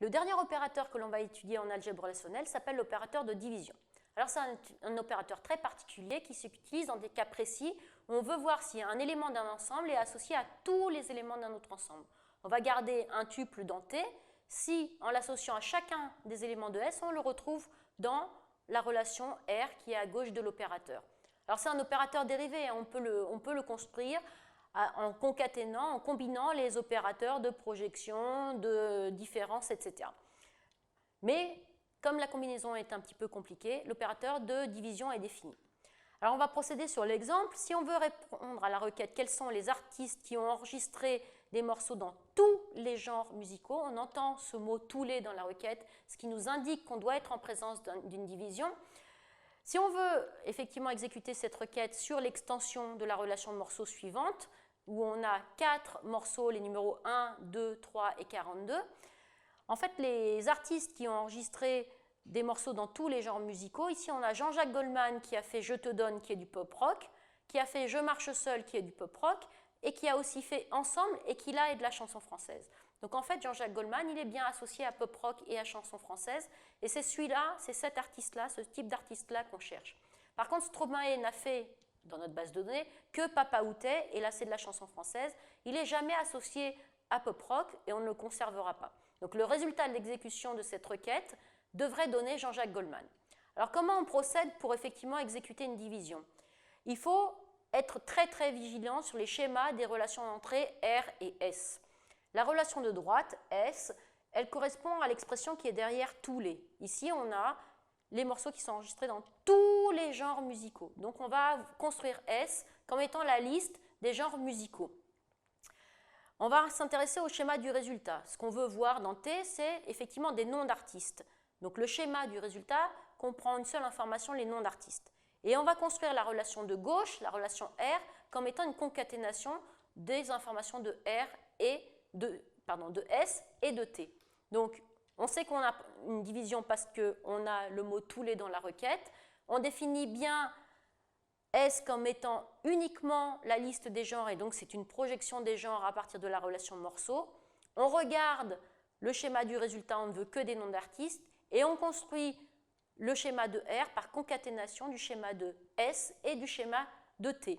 Le dernier opérateur que l'on va étudier en algèbre relationnelle s'appelle l'opérateur de division. Alors c'est un opérateur très particulier qui s'utilise dans des cas précis où on veut voir si un élément d'un ensemble est associé à tous les éléments d'un autre ensemble. On va garder un tuple dans T si, en l'associant à chacun des éléments de S, on le retrouve dans la relation R qui est à gauche de l'opérateur. Alors c'est un opérateur dérivé, on peut le construire en concaténant, en combinant les opérateurs de projection, de différence, etc. Mais comme la combinaison est un petit peu compliquée, l'opérateur de division est défini. Alors on va procéder sur l'exemple. Si on veut répondre à la requête quels sont les artistes qui ont enregistré des morceaux dans tous les genres musicaux, on entend ce mot tous les dans la requête, ce qui nous indique qu'on doit être en présence d'une division. Si on veut effectivement exécuter cette requête sur l'extension de la relation de morceaux suivante, où on a 4 morceaux, les numéros 1, 2, 3 et 42, en fait, les artistes qui ont enregistré des morceaux dans tous les genres musicaux, ici on a Jean-Jacques Goldman qui a fait Je te donne, qui est du pop rock, qui a fait Je marche seul, qui est du pop rock, et qui a aussi fait Ensemble, et qui là est de la chanson française. Donc en fait, Jean-Jacques Goldman, il est bien associé à pop rock et à chanson française, et c'est celui-là, c'est cet artiste-là, ce type d'artiste-là qu'on cherche. Par contre, Stromae n'a fait, dans notre base de données, que Papa Outé, et là c'est de la chanson française, il n'est jamais associé à pop rock, et on ne le conservera pas. Donc le résultat de l'exécution de cette requête devrait donner Jean-Jacques Goldman. Alors comment on procède pour effectivement exécuter une division? Il faut être très très vigilant sur les schémas des relations d'entrée R et S. La relation de droite, S, elle correspond à l'expression qui est derrière tous les. Ici on a les morceaux qui sont enregistrés dans tous les genres musicaux. Donc on va construire S comme étant la liste des genres musicaux. On va s'intéresser au schéma du résultat. Ce qu'on veut voir dans T, c'est effectivement des noms d'artistes. Donc le schéma du résultat comprend une seule information, les noms d'artistes. Et on va construire la relation de gauche, la relation R, comme étant une concaténation des informations de R et de S et de T. Donc on sait qu'on a une division parce qu'on a le mot tous les dans la requête. On définit bien S comme étant uniquement la liste des genres, et donc c'est une projection des genres à partir de la relation morceau. On regarde le schéma du résultat, on ne veut que des noms d'artistes, et on construit le schéma de R par concaténation du schéma de S et du schéma de T.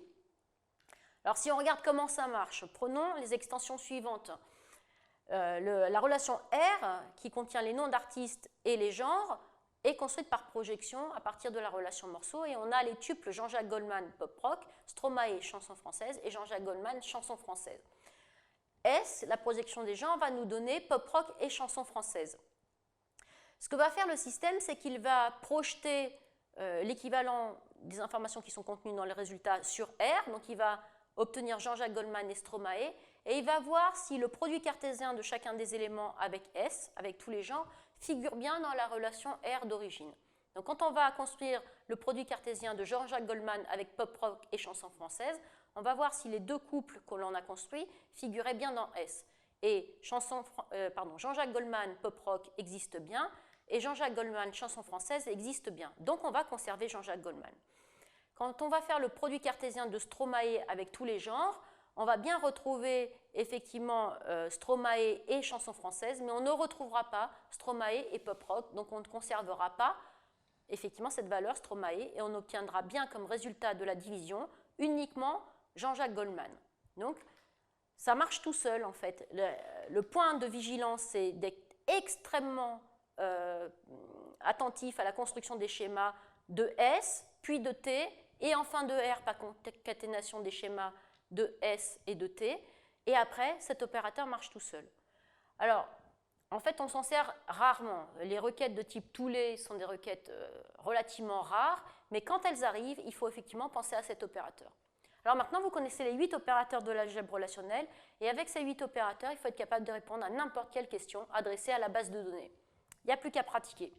Alors si on regarde comment ça marche, prenons les extensions suivantes. La relation R, qui contient les noms d'artistes et les genres, est construite par projection à partir de la relation morceau, et on a les tuples Jean-Jacques Goldman pop rock, Stromae chanson française et Jean-Jacques Goldman chanson française. S, la projection des genres, va nous donner pop rock et chanson française. Ce que va faire le système, c'est qu'il va projeter l'équivalent des informations qui sont contenues dans les résultats sur R, donc il va obtenir Jean-Jacques Goldman et Stromae, et il va voir si le produit cartésien de chacun des éléments avec S, avec tous les genres, figure bien dans la relation R d'origine. Donc quand on va construire le produit cartésien de Jean-Jacques Goldman avec pop rock et chanson française, on va voir si les deux couples que l'on a construits figuraient bien dans S. Et Jean-Jacques Goldman pop rock existe bien, et Jean-Jacques Goldman chanson française existe bien. Donc on va conserver Jean-Jacques Goldman. Quand on va faire le produit cartésien de Stromae avec tous les genres, on va bien retrouver effectivement Stromae et chanson française, mais on ne retrouvera pas Stromae et pop rock, donc on ne conservera pas effectivement cette valeur Stromae, et on obtiendra bien comme résultat de la division uniquement Jean-Jacques Goldman. Donc ça marche tout seul en fait. Le point de vigilance, c'est d'être extrêmement attentif à la construction des schémas de S, puis de T, et enfin de R par concaténation des schémas de S et de T, et après cet opérateur marche tout seul. Alors, en fait, on s'en sert rarement. Les requêtes de type tous les sont des requêtes relativement rares, mais quand elles arrivent, il faut effectivement penser à cet opérateur. Alors maintenant, vous connaissez les 8 opérateurs de l'algèbre relationnelle, et avec ces 8 opérateurs, il faut être capable de répondre à n'importe quelle question adressée à la base de données. Il n'y a plus qu'à pratiquer.